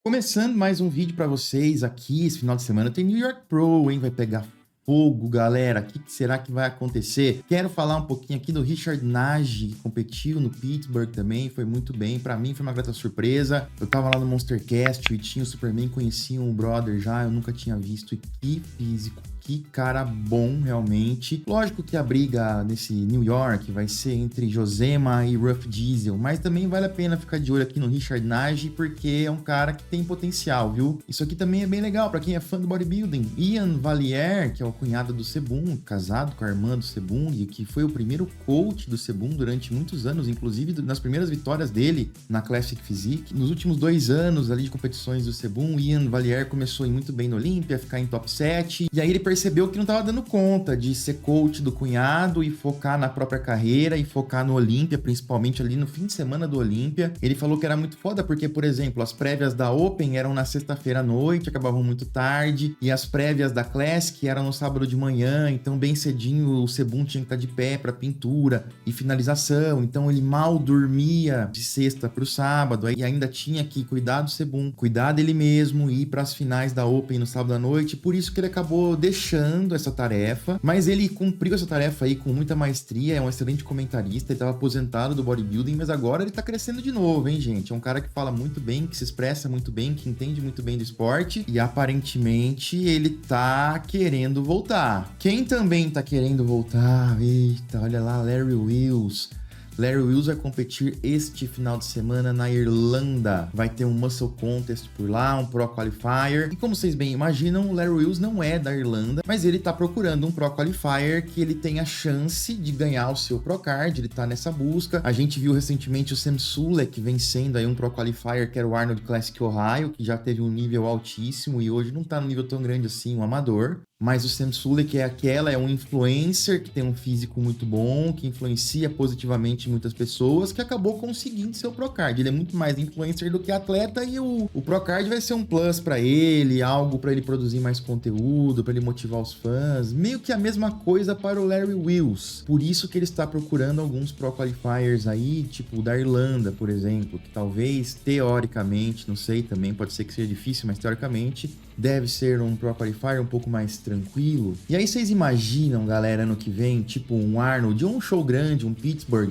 Começando mais um vídeo pra vocês aqui, esse final de semana tem New York Pro, hein? Vai pegar fogo, galera. O que será que vai acontecer? Quero falar um pouquinho aqui do Richard Nagy, que competiu no Pittsburgh também, foi muito bem. Pra mim foi uma grata surpresa. Eu tava lá no Monstercast, o Itinho, o Superman conheciam o brother já, eu nunca tinha visto. E que físico, que cara bom, realmente. Lógico que a briga nesse New York vai ser entre Josema e Ruff Diesel, mas também vale a pena ficar de olho aqui no Richard Nagy, porque é um cara que tem potencial, viu? Isso aqui também é bem legal pra quem é fã do bodybuilding. Ian Valliere, que é o cunhado do Sebum, casado com a irmã do Sebum, e que foi o primeiro coach do Sebum durante muitos anos, inclusive nas primeiras vitórias dele na Classic Physique. Nos últimos 2 anos ali de competições do Sebum, Ian Valliere começou a ir muito bem no Olímpia, ficar em top 7, e aí ele percebeu que não estava dando conta de ser coach do cunhado e focar na própria carreira e focar no Olímpia, principalmente ali no fim de semana do Olímpia. Ele falou que era muito foda porque, por exemplo, as prévias da Open eram na sexta-feira à noite, acabavam muito tarde, e as prévias da Classic eram no sábado de manhã, então bem cedinho o Sebum tinha que estar de pé para pintura e finalização, então ele mal dormia de sexta para o sábado, aí ainda tinha que cuidar do Sebum, cuidar dele mesmo, ir para as finais da Open no sábado à noite, por isso que ele acabou deixando essa tarefa, mas ele cumpriu essa tarefa aí com muita maestria, é um excelente comentarista, ele estava aposentado do bodybuilding, mas agora ele tá crescendo de novo, hein, gente? É um cara que fala muito bem, que se expressa muito bem, que entende muito bem do esporte, e aparentemente ele tá querendo voltar. Quem também tá querendo voltar? Eita, olha lá, Larry Wheels. Larry Wheels vai competir este final de semana na Irlanda. Vai ter um Muscle Contest por lá, um Pro Qualifier. E como vocês bem imaginam, o Larry Wheels não é da Irlanda, mas ele tá procurando um Pro Qualifier que ele tenha chance de ganhar o seu Pro Card. Ele tá nessa busca. A gente viu recentemente o Sam Sulek vencendo aí um Pro Qualifier, que era o Arnold Classic Ohio, que já teve um nível altíssimo e hoje não tá no nível tão grande assim, um amador. Mas o Sam Sulek é um influencer que tem um físico muito bom, que influencia positivamente muitas pessoas, que acabou conseguindo ser o Procard. Ele é muito mais influencer do que atleta e o Procard vai ser um plus para ele, algo para ele produzir mais conteúdo, para ele motivar os fãs. Meio que a mesma coisa para o Larry Wheels. Por isso que ele está procurando alguns Pro Qualifiers aí, tipo o da Irlanda, por exemplo, que talvez, teoricamente, não sei também, pode ser que seja difícil, mas teoricamente deve ser um Pro Qualifier um pouco mais tranquilo. E aí vocês imaginam, galera, ano que vem, tipo um Arnold ou um show grande, um Pittsburgh,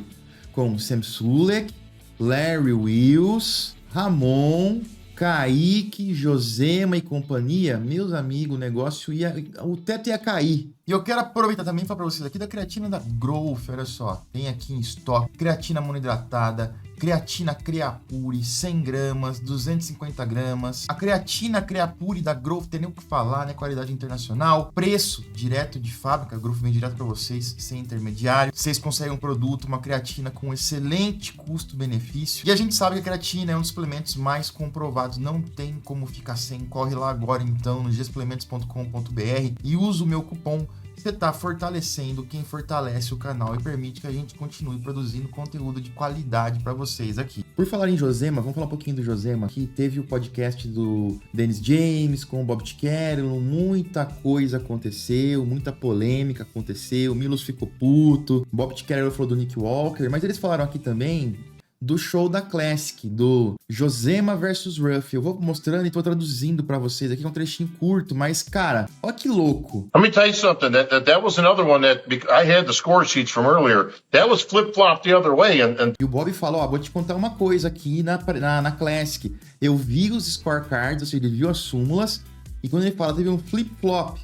com Sam Sulek, Larry Wheels, Ramon, Kaique, Josema e companhia? Meus amigos, o negócio o teto ia cair. E eu quero aproveitar também e falar pra vocês aqui da creatina da Growth, olha só, tem aqui em estoque, creatina monoidratada, creatina Creapure, 100 gramas, 250 gramas. A creatina Creapure da Growth, tem nem o que falar, né? Qualidade internacional. Preço direto de fábrica, a Growth vem direto para vocês, sem intermediário. Vocês conseguem um produto, uma creatina com excelente custo-benefício. E a gente sabe que a creatina é um dos suplementos mais comprovados, não tem como ficar sem. Corre lá agora então no gsuplementos.com.br e usa o meu cupom. Você está fortalecendo quem fortalece o canal e permite que a gente continue produzindo conteúdo de qualidade para vocês aqui. Por falar em Josema, vamos falar um pouquinho do Josema aqui. Teve o podcast do Dennis James com o Bob Tickerlo, muita coisa aconteceu, muita polêmica aconteceu, o Milos ficou puto, Bob Tickerlo falou do Nick Walker, mas eles falaram aqui também do show da Classic, do Josema versus Ruff. Eu vou mostrando e tô traduzindo pra vocês aqui, é um trechinho curto, mas, cara, ó que louco. Let me tell you something, that was another one that I had the score sheets from earlier. That was flip-flopped the other way. E o Bob falou, ó, vou te contar uma coisa aqui na Classic. Eu vi os scorecards, ou seja, ele viu as súmulas, e quando ele fala, teve um flip-flop,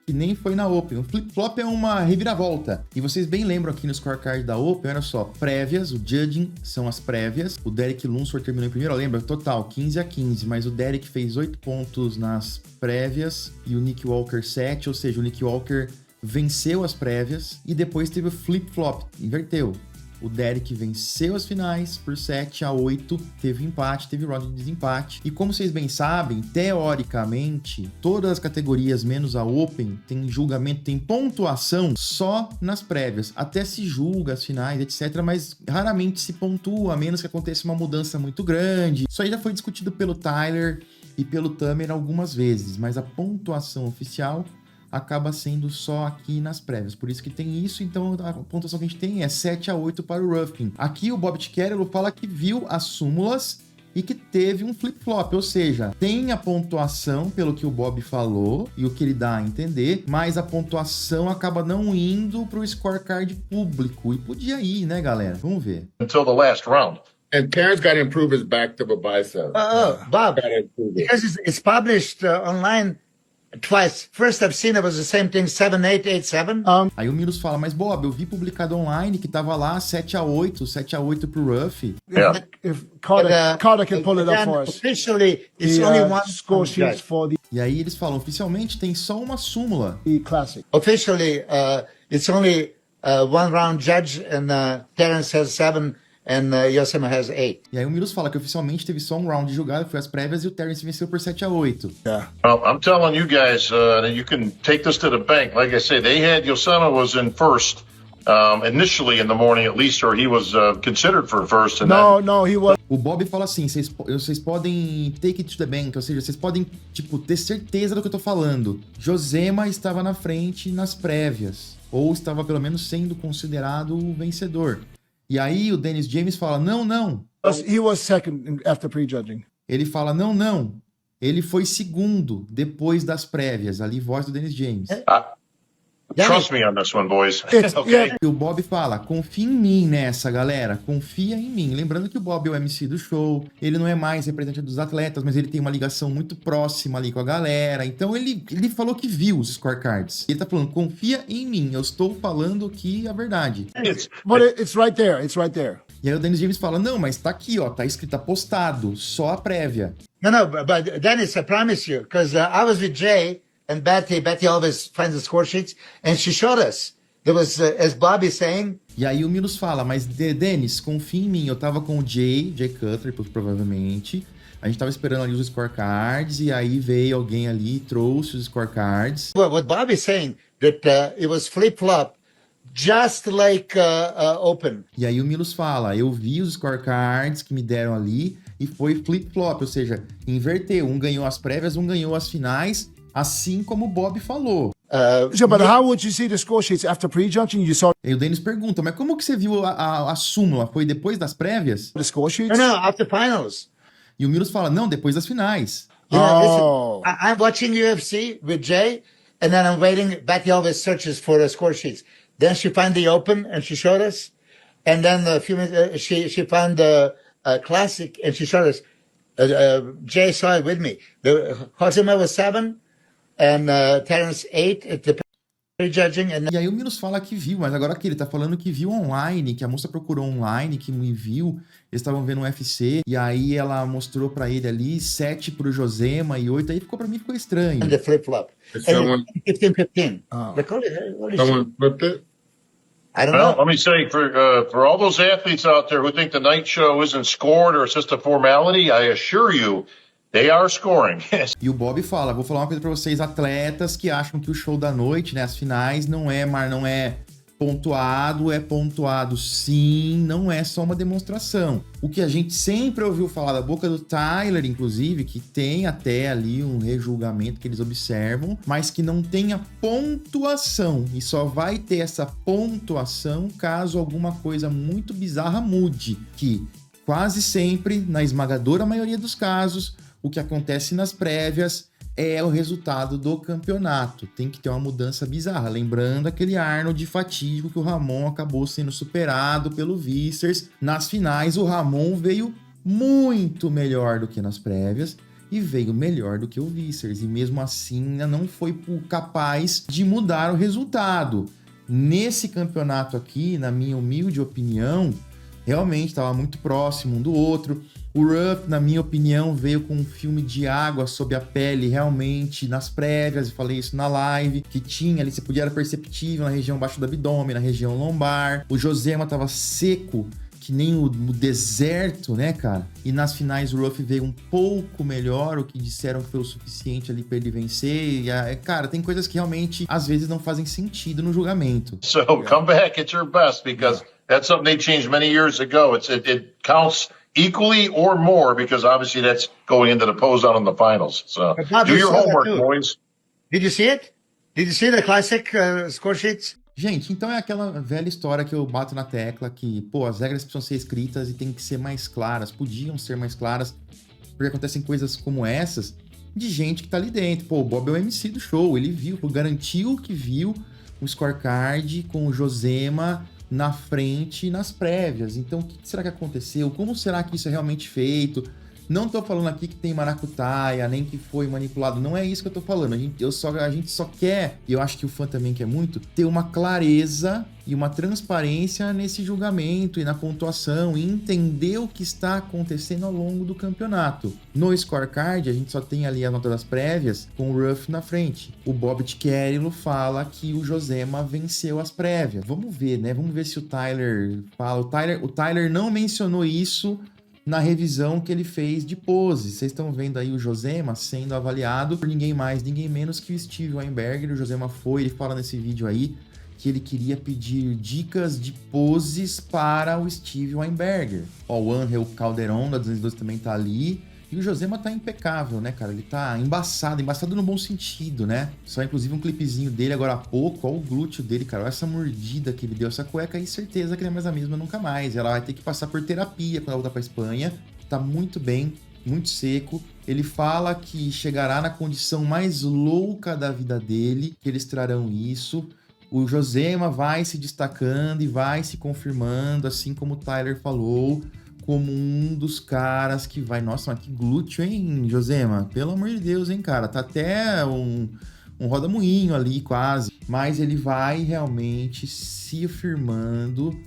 que nem foi na Open. O flip-flop é uma reviravolta. E vocês bem lembram aqui no scorecard da Open, olha só, prévias, o judging são as prévias. O Derek Lunsford terminou em primeiro, lembra? Total, 15-15, mas o Derek fez 8 pontos nas prévias e o Nick Walker 7, ou seja, o Nick Walker venceu as prévias e depois teve o flip-flop, inverteu. O Derek venceu as finais por 7-8, teve empate, teve round de desempate. E como vocês bem sabem, teoricamente, todas as categorias menos a Open tem julgamento, tem pontuação só nas prévias. Até se julga as finais, etc, mas raramente se pontua, a menos que aconteça uma mudança muito grande. Isso aí já foi discutido pelo Tyler e pelo Tamer algumas vezes, mas a pontuação oficial acaba sendo só aqui nas prévias. Por isso que tem isso, então a pontuação que a gente tem é 7-8 para o Ruffin. Aqui o Bob Tickerlo fala que viu as súmulas e que teve um flip-flop, ou seja, tem a pontuação pelo que o Bob falou e o que ele dá a entender, mas a pontuação acaba não indo pro scorecard público, e podia ir, né, galera? Vamos ver. until the last round. And Terrence got to improve his back to a bicep. Bob, Got to improve it. because it's published online twice. First I've seen it was the same thing, 7-8, 8-7. Aí o Milos fala, mas Bob, eu vi publicado online que tava lá 7-8 pro Ruff. Yeah. If Carter can pull it up Then for us. officially, it's The only one score sheets judge. for E aí eles falam, oficialmente tem só uma súmula. the classic. Officially, it's only one round judge, and Terrence has 7, and Yosema has 8. E aí o Milos fala que oficialmente teve só um round de jogada, foi as prévias, e o Terrence venceu por 7-8. Yeah. Well, I'm telling you guys that you can take this to the bank. Like I say, they had Yosema was in first initially in the morning, at least, or he was considered for first. And No, he was. O Bob fala assim, vocês podem take it to the bank, ou seja, vocês podem, tipo, ter certeza do que eu tô falando. Josema estava na frente nas prévias, ou estava pelo menos sendo considerado o vencedor. E aí o Dennis James fala, não. He was second after prejudging. Ele fala, não. Ele foi segundo, depois das prévias. Ali, voz do Dennis James. trust me on this one, boys. Yeah. E o Bob fala, confia em mim nessa, galera. Confia em mim. Lembrando que o Bob é o MC do show. Ele não é mais representante dos atletas, mas ele tem uma ligação muito próxima ali com a galera. Então ele falou que viu os scorecards. Ele tá falando, confia em mim. Eu estou falando aqui a verdade. But it's right there. It's right there. E aí o Dennis James fala, não, mas tá aqui, ó. Tá escrito, tá postado. Só a prévia. No, but Dennis, I promise you, because I was with Jay and Betty. Betty always finds the score sheets, and she showed us. There was, as Bobby saying. E aí o Milos fala, mas Dennis, confia em mim. Eu tava com o Jay Cutler, provavelmente. A gente tava esperando ali os scorecards, e aí veio alguém ali e trouxe os scorecards. Well, what Bobby's saying, that it was flip-flop, just like open. E aí o Milos fala, eu vi os scorecards que me deram ali, e foi flip-flop, ou seja, inverteu. Um ganhou as prévias, um ganhou as finais, assim como o Bob falou. Yeah, but how would you see the score sheets after prejudging? You saw E o Dennis pergunta, mas como que você viu a súmula? Foi depois das prévias? the score No, sheets? no, after finals. E o Milos fala, não, depois das finais. Yeah, Oh. listen, I'm watching UFC with Jay, and then I'm waiting. Betty always searches for the score sheets. Then she found the open, and she showed us. And then a few minutes, she found the classic, and she showed us. Jay saw it with me. The Hosima was 7, and Terrence 8 at the prejudging, and E aí o Milos fala que viu, mas agora aqui ele tá falando que viu online, que a moça procurou online, que me viu, eles estavam vendo um UFC, e aí ela mostrou pra ele ali 7 pro Josema e 8, aí pra mim ficou estranho. the flip-flop. If someone, 15-15. Oh. Like, holy shit. someone flipped it. I don't Well, know. let me say, for all those athletes out there who think the night show isn't scored or it's just a formality, I assure you, they are scoring. E o Bob fala, vou falar uma coisa pra vocês, atletas que acham que o show da noite, né, as finais, não é pontuado sim, não é só uma demonstração. O que a gente sempre ouviu falar da boca do Tyler, inclusive, que tem até ali um rejulgamento que eles observam, mas que não tem a pontuação, e só vai ter essa pontuação caso alguma coisa muito bizarra mude, que quase sempre, na esmagadora maioria dos casos, o que acontece nas prévias é o resultado do campeonato. Tem que ter uma mudança bizarra. Lembrando aquele Arnold fatídico que o Ramon acabou sendo superado pelo Vicers. Nas finais, o Ramon veio muito melhor do que nas prévias e veio melhor do que o Vicers. E mesmo assim, ainda não foi capaz de mudar o resultado. Nesse campeonato aqui, na minha humilde opinião, realmente estava muito próximo um do outro. O Ruff, na minha opinião, veio com um filme de água sob a pele realmente nas prévias, eu falei isso na live, que tinha ali, você podia era perceptível na região abaixo do abdômen, na região lombar. O Josema tava seco, que nem o deserto, né, cara? E nas finais o Ruff veio um pouco melhor, o que disseram que foi o suficiente ali pra ele vencer. E, cara, tem coisas que realmente, às vezes, não fazem sentido no julgamento. So come back at your best, because that's something they changed many years ago. It counts equally or more, because obviously that's going into the pose out in the finals. So But Bob, do you your saw that homework, too. boys. Did you see it? Did you see the classic score sheets? Gente, então é aquela velha história que eu bato na tecla que, pô, as regras precisam ser escritas e tem que ser mais claras, podiam ser mais claras, porque acontecem coisas como essas de gente que tá ali dentro. Pô, o Bob é o MC do show, ele viu, garantiu que viu o scorecard com o Josema na frente nas prévias. Então, o que será que aconteceu? Como será que isso é realmente feito? Não tô falando aqui que tem maracutaia, nem que foi manipulado. Não é isso que eu tô falando. A gente só quer, e eu acho que o fã também quer muito, ter uma clareza e uma transparência nesse julgamento e na pontuação e entender o que está acontecendo ao longo do campeonato. No scorecard, a gente só tem ali a nota das prévias com o Ruff na frente. O Bob Ticcherilo fala que o Josema venceu as prévias. Vamos ver, né? Vamos ver se o Tyler fala. O Tyler não mencionou isso na revisão que ele fez de pose. Vocês estão vendo aí o Josema sendo avaliado por ninguém mais, ninguém menos que o Steve Weinberger. O Josema ele fala nesse vídeo aí que ele queria pedir dicas de poses para o Steve Weinberger. Ó, o Angel Calderon da 202 também tá ali. E o Josema tá impecável, né, cara? Ele tá embaçado no bom sentido, né? Só inclusive um clipezinho dele agora há pouco, ó o glúteo dele, cara. Olha essa mordida que ele deu, essa cueca aí, certeza que não é mais a mesma nunca mais. Ela vai ter que passar por terapia quando ela voltar pra Espanha. Tá muito bem, muito seco. Ele fala que chegará na condição mais louca da vida dele, que eles trarão isso. O Josema vai se destacando e vai se confirmando, assim como o Tyler falou, como um dos caras que vai... Nossa, mas que glúteo, hein, Josema? Pelo amor de Deus, hein, cara? Tá até um roda-moinho ali, quase. Mas ele vai realmente se afirmando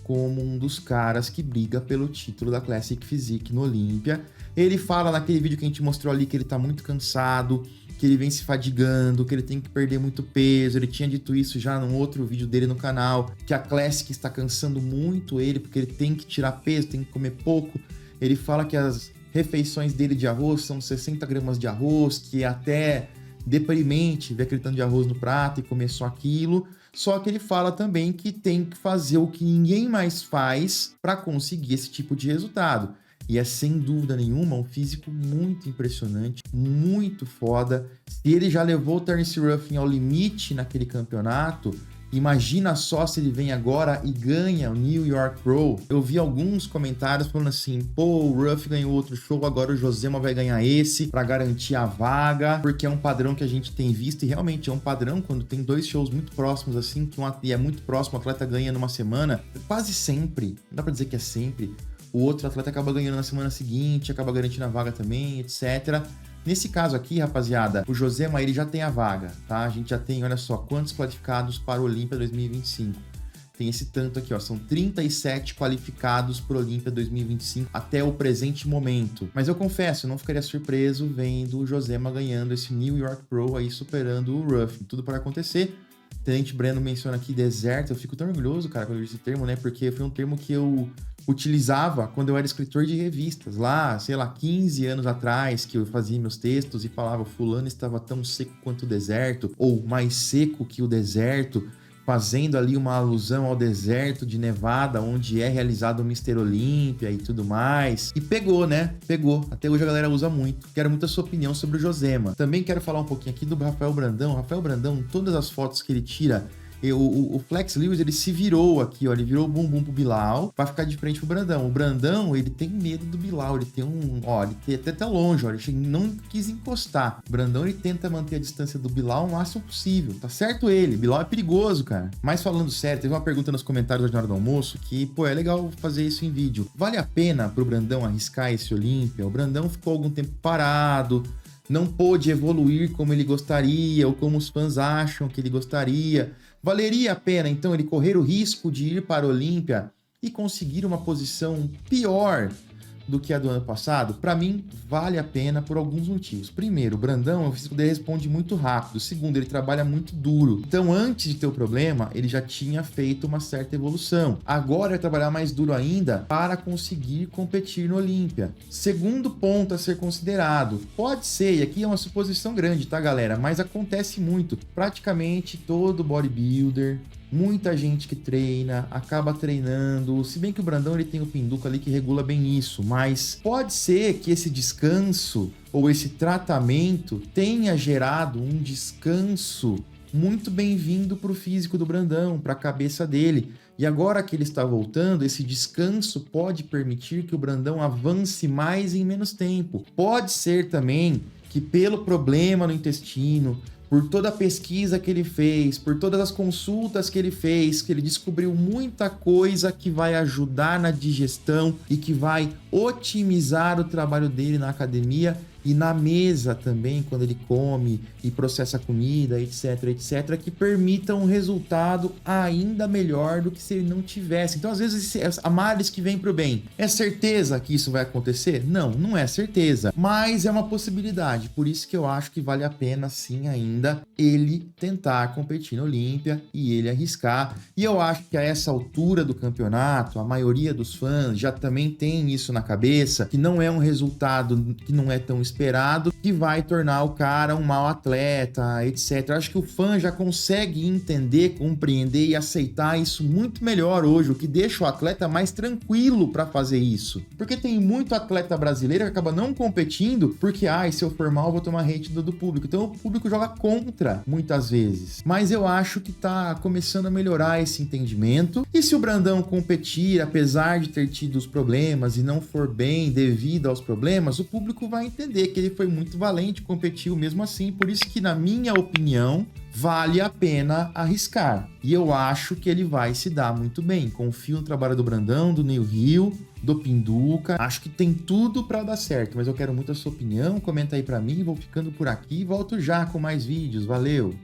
como um dos caras que briga pelo título da Classic Physique no Olímpia. Ele fala naquele vídeo que a gente mostrou ali que ele tá muito cansado, que ele vem se fadigando, que ele tem que perder muito peso. Ele tinha dito isso já num outro vídeo dele no canal, que a Classic está cansando muito ele, porque ele tem que tirar peso, tem que comer pouco. Ele fala que as refeições dele de arroz são 60 gramas de arroz, que é até deprimente ver aquele tanto de arroz no prato e comer só aquilo. Só que ele fala também que tem que fazer o que ninguém mais faz para conseguir esse tipo de resultado. E é sem dúvida nenhuma um físico muito impressionante, muito foda. Se ele já levou o Terence Ruffin ao limite naquele campeonato, imagina só se ele vem agora e ganha o New York Pro. Eu vi alguns comentários falando assim, pô, o Ruff ganhou outro show, agora o Josema vai ganhar esse para garantir a vaga, porque é um padrão que a gente tem visto e realmente é um padrão quando tem dois shows muito próximos assim, e é muito próximo, o atleta ganha numa semana, quase sempre, não dá pra dizer que é sempre, o outro atleta acaba ganhando na semana seguinte, acaba garantindo a vaga também, etc. Nesse caso aqui, rapaziada, o Josema, ele já tem a vaga, tá? A gente já tem, olha só, quantos qualificados para o Olímpia 2025. Tem esse tanto aqui, ó, são 37 qualificados para o Olímpia 2025 até o presente momento. Mas eu confesso, eu não ficaria surpreso vendo o Josema ganhando esse New York Pro aí, superando o Ruffin. Tudo para acontecer. Tenente Breno menciona aqui deserto, eu fico tão orgulhoso, cara, quando eu vi esse termo, né? Porque foi um termo que eu utilizava quando eu era escritor de revistas, lá, sei lá, 15 anos atrás, que eu fazia meus textos e falava fulano estava tão seco quanto o deserto, ou mais seco que o deserto, fazendo ali uma alusão ao deserto de Nevada, onde é realizado o Mr. Olímpia e tudo mais. E pegou, né? Pegou. Até hoje a galera usa muito. Quero muito a sua opinião sobre o Josema. Também quero falar um pouquinho aqui do Rafael Brandão. Rafael Brandão, todas as fotos que ele tira, o Flex Lewis, ele se virou aqui, ó, ele virou o bumbum pro Bilal pra ficar de frente pro Brandão. O Brandão, ele tem medo do Bilal, ele tem ele tem até longe, ó, ele não quis encostar. O Brandão, ele tenta manter a distância do Bilal o máximo possível, tá certo ele, Bilal é perigoso, cara. Mas falando sério, teve uma pergunta nos comentários hoje na hora do almoço que, pô, é legal fazer isso em vídeo. Vale a pena pro Brandão arriscar esse Olímpia? O Brandão ficou algum tempo parado, não pôde evoluir como ele gostaria ou como os fãs acham que ele gostaria. Valeria a pena, então, ele correr o risco de ir para a Olímpia e conseguir uma posição pior do que a do ano passado? Para mim, vale a pena por alguns motivos. Primeiro, o Brandão, o físico dele responde muito rápido. Segundo, ele trabalha muito duro. Então, antes de ter o problema, ele já tinha feito uma certa evolução. Agora é trabalhar mais duro ainda para conseguir competir no Olímpia. Segundo ponto a ser considerado, pode ser, e aqui é uma suposição grande, tá, galera? Mas acontece muito. Praticamente todo bodybuilder, muita gente que treina, acaba treinando, se bem que o Brandão ele tem o Pinduca ali que regula bem isso, mas pode ser que esse descanso ou esse tratamento tenha gerado um descanso muito bem-vindo pro físico do Brandão, pra cabeça dele. E agora que ele está voltando, esse descanso pode permitir que o Brandão avance mais em menos tempo. Pode ser também que pelo problema no intestino, por toda a pesquisa que ele fez, por todas as consultas que ele fez, que ele descobriu muita coisa que vai ajudar na digestão e que vai otimizar o trabalho dele na academia e na mesa também, quando ele come e processa comida, etc, etc, que permitam um resultado ainda melhor do que se ele não tivesse. Então, às vezes, a males que vem pro bem. É certeza que isso vai acontecer? Não, não é certeza, mas é uma possibilidade. Por isso que eu acho que vale a pena, sim, ainda ele tentar competir no Olímpia e ele arriscar. E eu acho que a essa altura do campeonato, a maioria dos fãs já também tem isso na cabeça, que não é um resultado que não é tão esperado, que vai tornar o cara um mau atleta, etc. Eu acho que o fã já consegue entender, compreender e aceitar isso muito melhor hoje, o que deixa o atleta mais tranquilo para fazer isso. Porque tem muito atleta brasileiro que acaba não competindo porque, se eu for mal, eu vou tomar hate do público. Então o público joga contra, muitas vezes. Mas eu acho que tá começando a melhorar esse entendimento. E se o Brandão competir, apesar de ter tido os problemas e não for bem devido aos problemas, o público vai entender que ele foi muito valente, competiu mesmo assim. Por isso que, na minha opinião, vale a pena arriscar. E eu acho que ele vai se dar muito bem. Confio no trabalho do Brandão, do Neil Hill, do Pinduca. Acho que tem tudo para dar certo, mas eu quero muito a sua opinião. Comenta aí para mim, vou ficando por aqui e volto já com mais vídeos. Valeu!